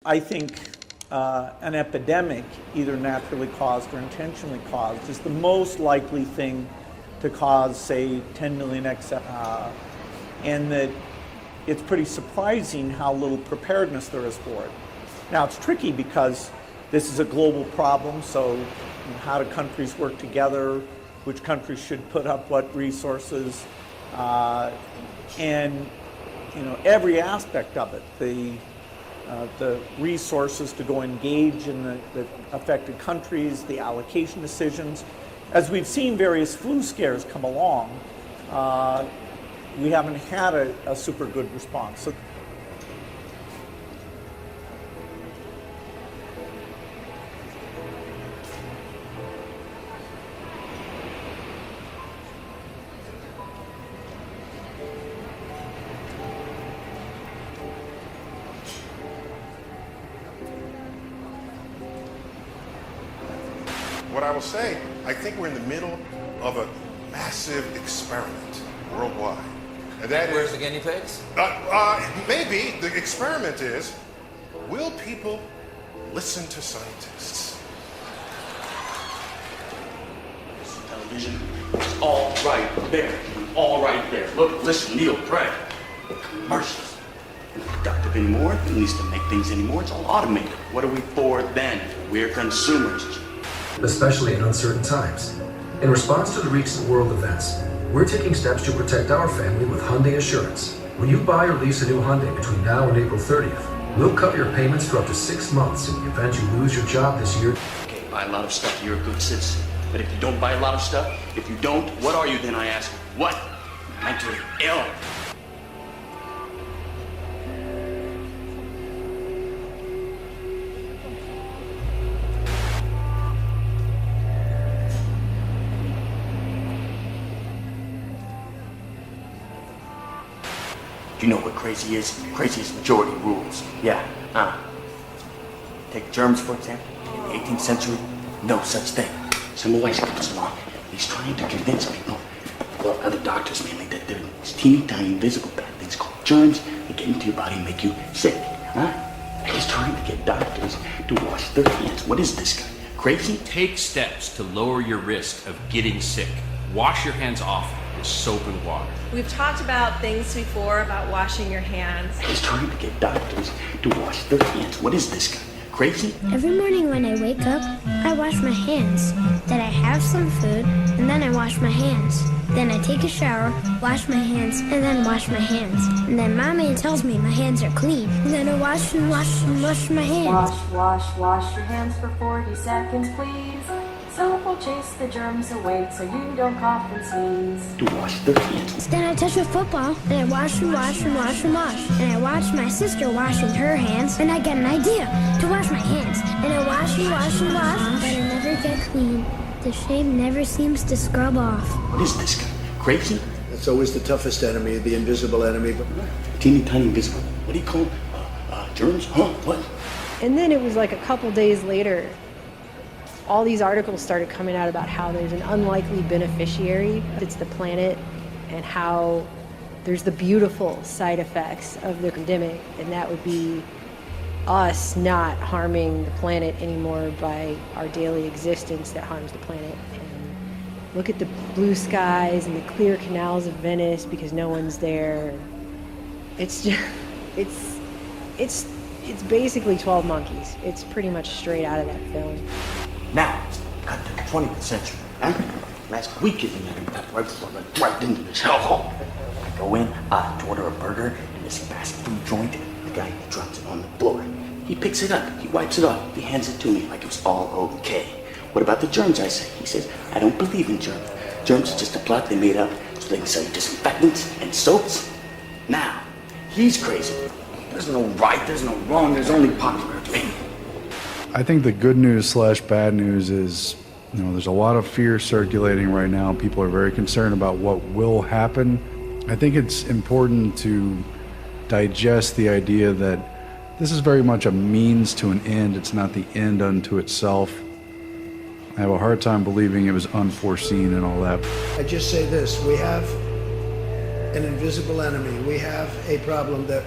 I think an epidemic, either naturally caused or intentionally caused, is the most likely thing to cause, say, 10 million and that it's pretty surprising how little preparedness there is for it. Now, it's tricky because this is a global problem, so how do countries work together? Which countries should put up what resources? And every aspect of it, the resources to go engage in the affected countries, the allocation decisions. As we've seen various flu scares come along, we haven't had a super good response. So what I will say, I think we're in the middle of a massive experiment worldwide. And that Where's is the guinea pigs? maybe the experiment is, will people listen to scientists? Television, it's all right there. All right there. Look, listen, Neil, pray. Commercials. We're not productive anymore. It needs to make things anymore. It's all automated. What are we for then? We're consumers. Especially in uncertain times. In response to the recent world events, we're taking steps to protect our family with Hyundai Assurance. When you buy or lease a new Hyundai between now and April 30th, we'll cover your payments for up to 6 months in the event you lose your job this year. Okay, buy a lot of stuff, you're a good citizen. But if you don't buy a lot of stuff, if you don't, what are you then, I ask? What? Mentally ill. Do you know what crazy is? Crazy is majority rules. Yeah, Take germs, for example. In the 18th century, no such thing. Semmelweis comes along. He's trying to convince people, well, other doctors mainly, that there are these teeny tiny invisible bad things called germs that get into your body and make you sick. He's trying to get doctors to wash their hands. What is this guy? Crazy? Take steps to lower your risk of getting sick. Wash your hands often with soap and water. We've talked about things before about washing your hands. He's trying to get doctors to wash their hands. What is this guy? Crazy? Every morning when I wake up, I wash my hands. Then I have some food, and then I wash my hands. Then I take a shower, wash my hands, and then wash my hands. And then Mommy tells me my hands are clean. And then I wash and wash and wash my hands. Wash your hands for 40 seconds, please. Soap will chase the germs away so you don't cough and sneeze. To wash their hands. Then I touch a football, and I wash and wash and wash and wash. And I watch my sister washing her hands, and I get an idea to wash my hands. And I wash and wash and wash, but I never get clean. The shame never seems to scrub off. What is this guy? Crazy? That's always the toughest enemy, the invisible enemy. But teeny tiny invisible. What do you call them? Germs? Huh? What? And then it was like a couple days later, all these articles started coming out about how there's an unlikely beneficiary. It's the planet, and how there's the beautiful side effects of the pandemic, and that would be us not harming the planet anymore by our daily existence that harms the planet. And look at the blue skies and the clear canals of Venice because no one's there. It's just, it's basically 12 Monkeys. It's pretty much straight out of that film. Now, cut to the 20th century. Last week, as a matter of fact, right before I went right into this hellhole. I go in, to order a burger in this fast food joint. The guy drops it on the floor. He picks it up, he wipes it off, he hands it to me like it was all okay. What about the germs, I say? He says, I don't believe in germs. Germs are just a plot they made up so they can sell you disinfectants and soaps. Now, he's crazy. There's no right, there's no wrong, there's only popular opinion. I think the good news / bad news is, there's a lot of fear circulating right now. People are very concerned about what will happen. I think it's important to digest the idea that this is very much a means to an end. It's not the end unto itself. I have a hard time believing it was unforeseen and all that. I just say this, we have an invisible enemy. We have a problem that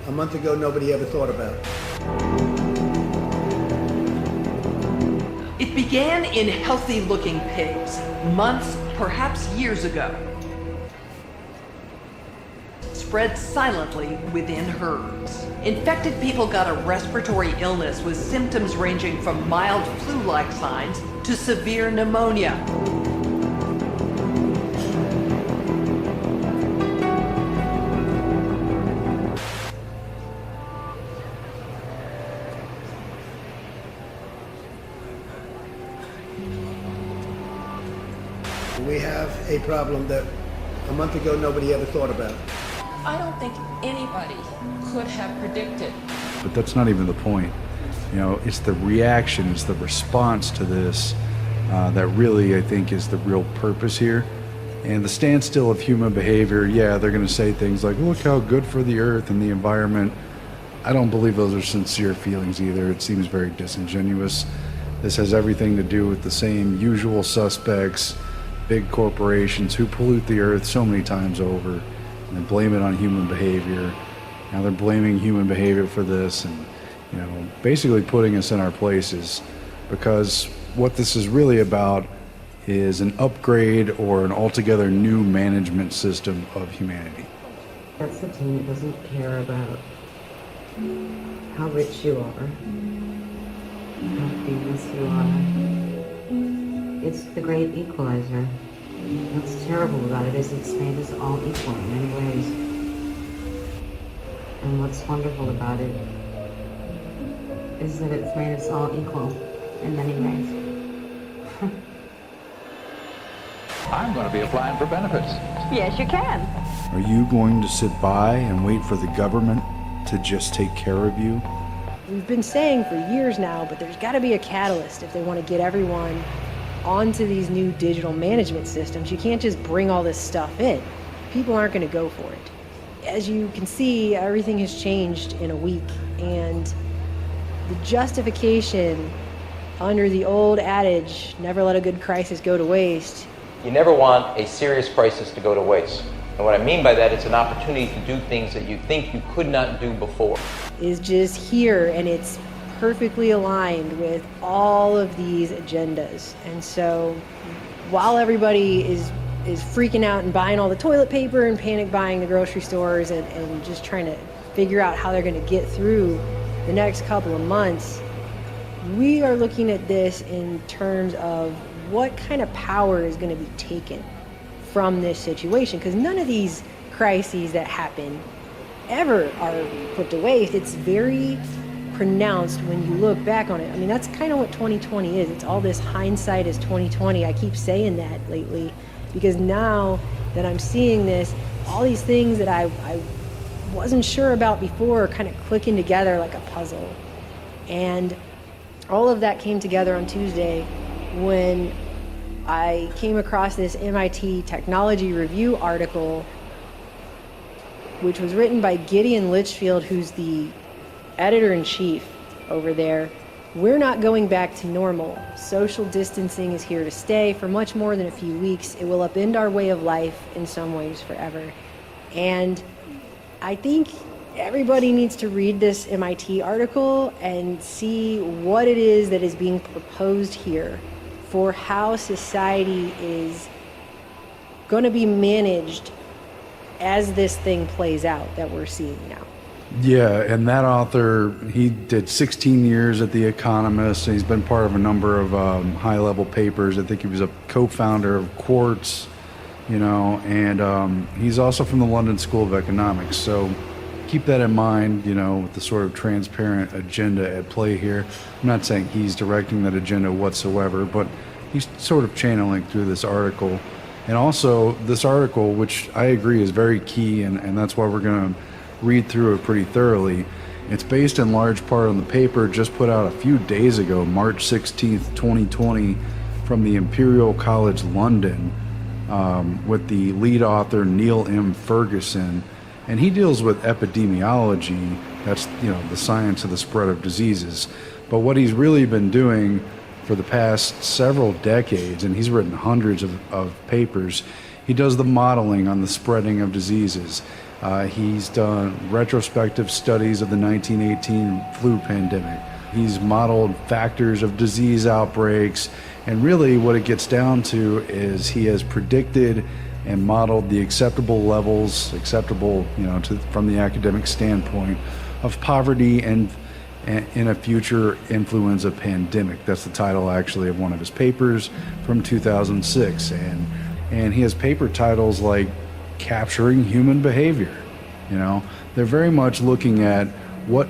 a month ago nobody ever thought about. It began in healthy-looking pigs, months, perhaps years ago. Spread silently within herds. Infected people got a respiratory illness with symptoms ranging from mild flu-like signs to severe pneumonia. We have a problem that a month ago nobody ever thought about. I don't think anybody could have predicted. But that's not even the point. You know, it's the reaction, it's the response to this that really, I think, is the real purpose here. And the standstill of human behavior, yeah, they're going to say things like, look how good for the earth and the environment. I don't believe those are sincere feelings either. It seems very disingenuous. This has everything to do with the same usual suspects, big corporations who pollute the earth so many times over and blame it on human behavior. Now they're blaming human behavior for this and, you know, basically putting us in our places, because what this is really about is an upgrade or an altogether new management system of humanity. That's the team that doesn't care about how rich you are, how famous you are. It's the great equalizer. What's terrible about it is it's made us all equal in many ways. And what's wonderful about it is that it's made us all equal in many ways. I'm going to be applying for benefits. Yes, you can. Are you going to sit by and wait for the government to just take care of you? We've been saying for years now, but there's got to be a catalyst if they want to get everyone onto these new digital management systems. You can't just bring all this stuff in. People aren't going to go for it. As you can see, everything has changed in a week, and the justification under the old adage, never let a good crisis go to waste. You never want a serious crisis to go to waste. And what I mean by that, it's an opportunity to do things that you think you could not do before. Is just here, and it's perfectly aligned with all of these agendas. And so while everybody is freaking out and buying all the toilet paper and panic buying the grocery stores and just trying to figure out how they're going to get through the next couple of months, we are looking at this in terms of what kind of power is going to be taken from this situation, because none of these crises that happen ever are put to waste. It's very pronounced when you look back on it. I mean, that's kind of what 2020 is. It's all this hindsight is 2020. I keep saying that lately because now that I'm seeing this, all these things that I wasn't sure about before are kind of clicking together like a puzzle. And all of that came together on Tuesday when I came across this MIT Technology Review article, which was written by Gideon Litchfield, who's the editor-in-chief over there. We're not going back to normal. Social distancing is here to stay for much more than a few weeks. It will upend our way of life in some ways forever. And I think everybody needs to read this MIT article and see what it is that is being proposed here for how society is going to be managed as this thing plays out that we're seeing now. Yeah, and that author, he did 16 years at The Economist, and he's been part of a number of high-level papers. I think he was a co-founder of Quartz, you know, and he's also from the London School of Economics. So keep that in mind, you know, with the sort of transparent agenda at play here. I'm not saying he's directing that agenda whatsoever, but he's sort of channeling through this article. And also, this article, which I agree is very key, and that's why we're going to read through it pretty thoroughly. It's based in large part on the paper just put out a few days ago, March 16th, 2020, from the Imperial College London, with the lead author Neil M. Ferguson. And he deals with epidemiology, that's, you know, the science of the spread of diseases. But what he's really been doing for the past several decades, and he's written hundreds of papers, he does the modeling on the spreading of diseases. He's done retrospective studies of the 1918 flu pandemic. He's modeled factors of disease outbreaks, and really what it gets down to is he has predicted and modeled the acceptable levels, from the academic standpoint, of poverty and in a future influenza pandemic. That's the title actually of one of his papers from 2006, and he has paper titles like Capturing Human Behavior. They're very much looking at what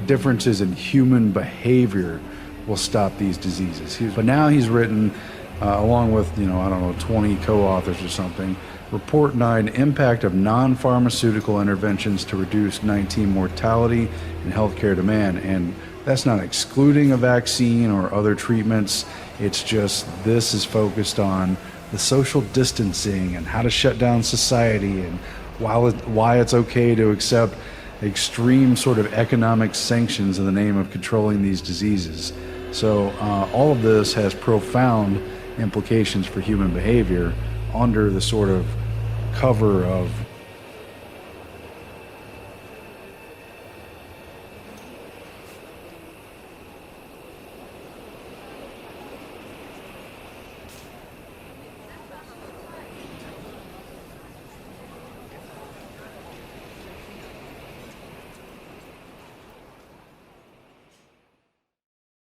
differences in human behavior will stop these diseases. But now he's written, along with 20 co-authors or something, Report 9: Impact of Non-Pharmaceutical Interventions to Reduce 19 Mortality and Healthcare Demand. And that's not excluding a vaccine or other treatments. It's just this is focused on the social distancing and how to shut down society, and why it's okay to accept extreme sort of economic sanctions in the name of controlling these diseases. So all of this has profound implications for human behavior under the sort of cover of